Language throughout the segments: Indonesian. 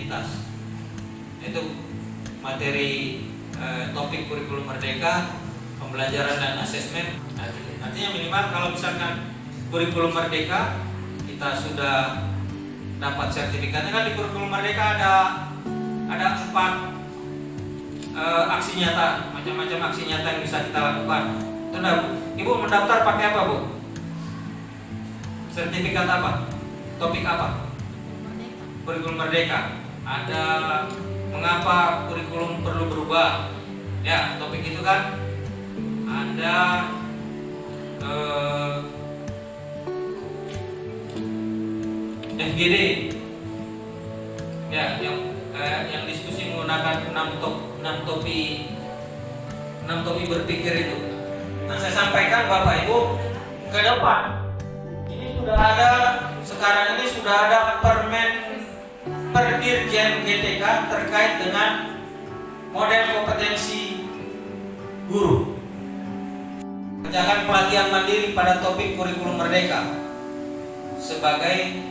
komunitas. Itu materi topik kurikulum merdeka, pembelajaran dan asesmen. Artinya minimal kalau misalkan kurikulum merdeka kita sudah dapat sertifikatnya, kan di kurikulum merdeka ada 4 aksi nyata, macam-macam aksi nyata yang bisa kita lakukan. Ibu mendaftar pakai apa, Bu? Sertifikat apa? Topik apa? Kurikulum merdeka. Ada mengapa kurikulum perlu berubah? Ya, topik itu kan. Ada FGD. Ya, yang diskusi menggunakan 6 topi berpikir itu. Nah, saya sampaikan Bapak Ibu, ke depan ini sekarang ini sudah ada Perdirjen GTK terkait dengan model kompetensi guru. Kerjakan pelatihan mandiri pada topik kurikulum merdeka sebagai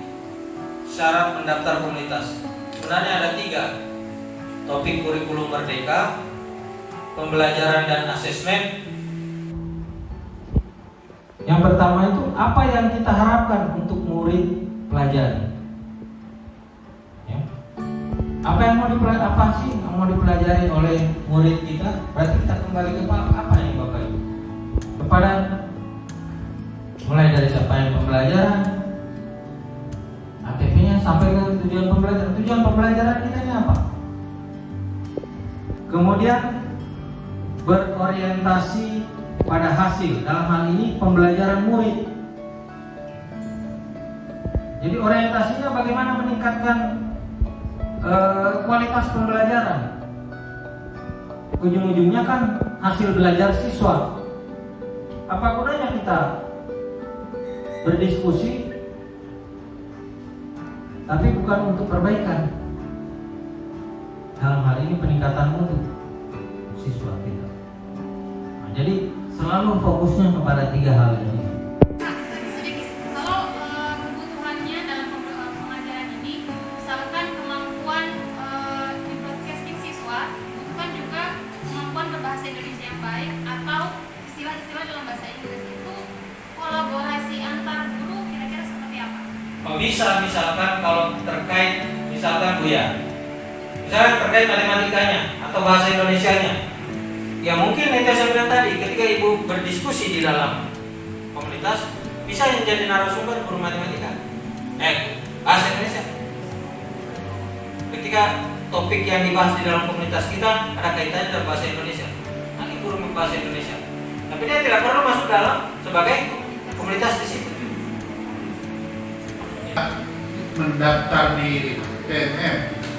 syarat mendaftar komunitas. Sebenarnya ada 3 topik kurikulum merdeka, pembelajaran dan asesmen. Yang pertama itu apa yang kita harapkan untuk murid pelajari. Ya. Apa yang mau dipelajari oleh murid kita? Berarti kita kembali ke apa yang Bapak Ibu? Kepada mulai dari capaian pembelajaran, ATP-nya sampai ke tujuan pembelajaran. Tujuan pembelajaran kita ini apa? Kemudian berorientasi pada hasil, dalam hal ini pembelajaran murid. Jadi orientasinya bagaimana meningkatkan kualitas pembelajaran. Ujung-ujungnya kan hasil belajar siswa. Apa gunanya kita berdiskusi tapi bukan untuk perbaikan? Dalam hal ini peningkatan mutu siswa kita. Nah, jadi selalu fokusnya kepada 3 hal ini. Sedikit, kalau kebutuhannya dalam pengajaran ini, misalkan kemampuan di broadcasting siswa, butuhkan juga kemampuan berbahasa Indonesia yang baik atau istilah-istilah dalam bahasa Inggris itu kolaborasi antar guru kira-kira seperti apa? Oh, bisa misalkan kalau terkait misalkan Bu ya, misalkan terkait matematikanya atau bahasa Indonesianya. Ya mungkin yang saya bilang tadi, ketika Ibu berdiskusi di dalam komunitas, bisa yang jadi narasumber guru matematika, bahasa Indonesia. Ketika topik yang dibahas di dalam komunitas kita ada kaitannya dengan bahasa Indonesia, nanti guru bahasa Indonesia. Tapi dia tidak perlu masuk dalam sebagai komunitas di situ. Mendaftar di TNM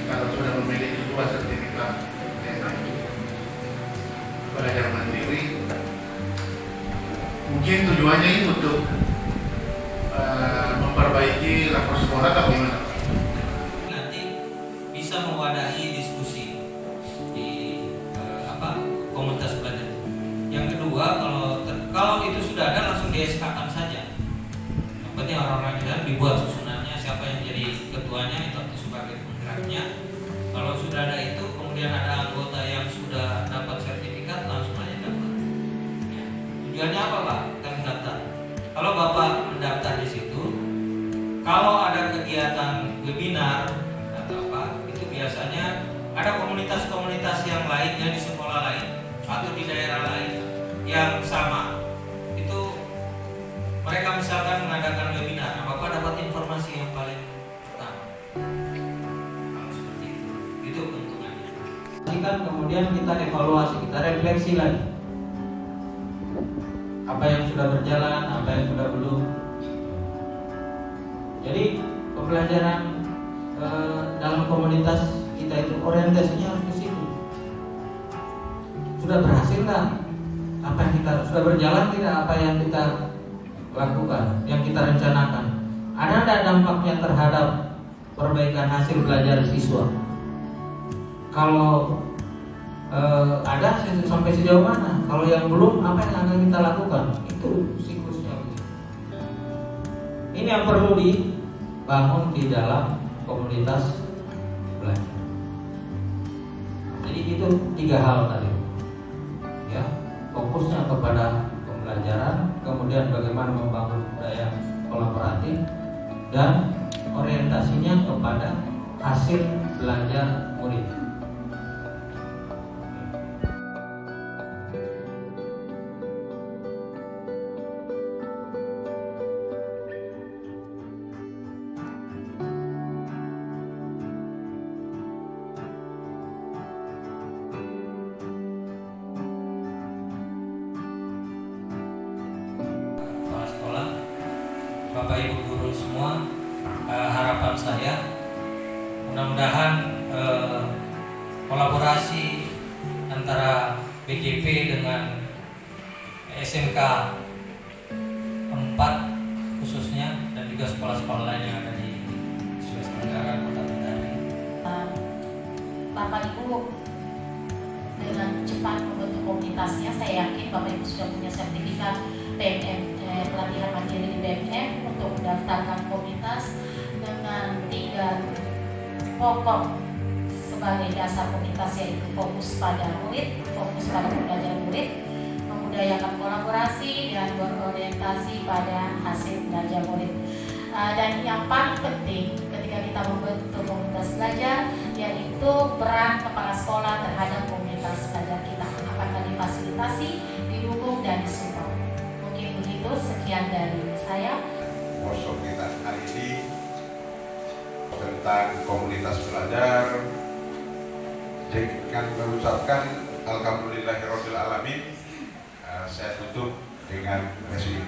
kalau sudah memiliki 2 sertifikat belajar mandiri, mungkin tujuannya ini untuk memperbaiki rapor sekolah atau gimana? Nanti bisa mewadahi diskusi di komunitas belajar. Yang kedua, kalau itu sudah ada langsung di SK-kan saja. Yang penting orang-orang yang dibuat susunannya, siapa yang jadi ketuanya itu sebagai penggeraknya. Kalau sudah ada itu, kemudian ada anggota yang sudah dapat sertifikat, langsung aja dapat. Ya. Tujuannya apa, Pak? Kita mendaftar. Kalau Bapak mendaftar di situ, kalau ada kegiatan webinar atau apa, itu biasanya ada komunitas-komunitas yang lain yang di sekolah lain atau di daerah lain yang sama. Itu mereka misalkan mengadakan webinar, Bapak dapat informasi yang paling pertama. Itu keuntungannya. Kan kemudian kita evaluasi, kita refleksi lagi. Apa yang sudah berjalan, apa yang sudah belum. Jadi pembelajaran dalam komunitas kita itu orientasinya harus ke situ. Sudah berhasil nggak? Apa yang kita sudah berjalan tidak? Apa yang kita lakukan, yang kita rencanakan? Ada nggak dampaknya terhadap perbaikan hasil belajar siswa? Kalau ada sampai sejauh mana? Kalau yang belum, apa yang akan kita lakukan? Itu siklusnya. Ini yang perlu dibangun di dalam komunitas belajar. Jadi itu 3 hal tadi, ya, fokusnya kepada pembelajaran, kemudian bagaimana membangun budaya kolaboratif, dan orientasinya kepada hasil belajar murid. Kepala sekolah, Bapak Ibu guru semua, harapan saya mudah-mudahan kolaborasi antara BJP dengan SMK 4 khususnya, dan juga sekolah-sekolah lain yang ada di Sulawesi Tenggara, Kota Kendari. Bapak Ibu dengan cepat membentuk komunitasnya. Saya yakin Bapak Ibu sudah punya sertifikat PMM, pelatihan mandiri di PMM untuk mendaftarkan komunitas dengan 3 pokok sebagai dasar komunitas, yaitu fokus pada murid, fokus pada pembelajaran murid, membudayakan kolaborasi, dan berorientasi pada hasil belajar murid. Dan yang paling penting ketika kita membentuk komunitas belajar, yaitu peran kepala sekolah terhadap komunitas belajar kita, apakah difasilitasi, didukung, dan disupport. Mungkin begitu, sekian dari saya. Workshop kita hari ini tentang komunitas belajar, dengan mengucapkan alhamdulillahirabbil alamin. Saya tutup dengan kasih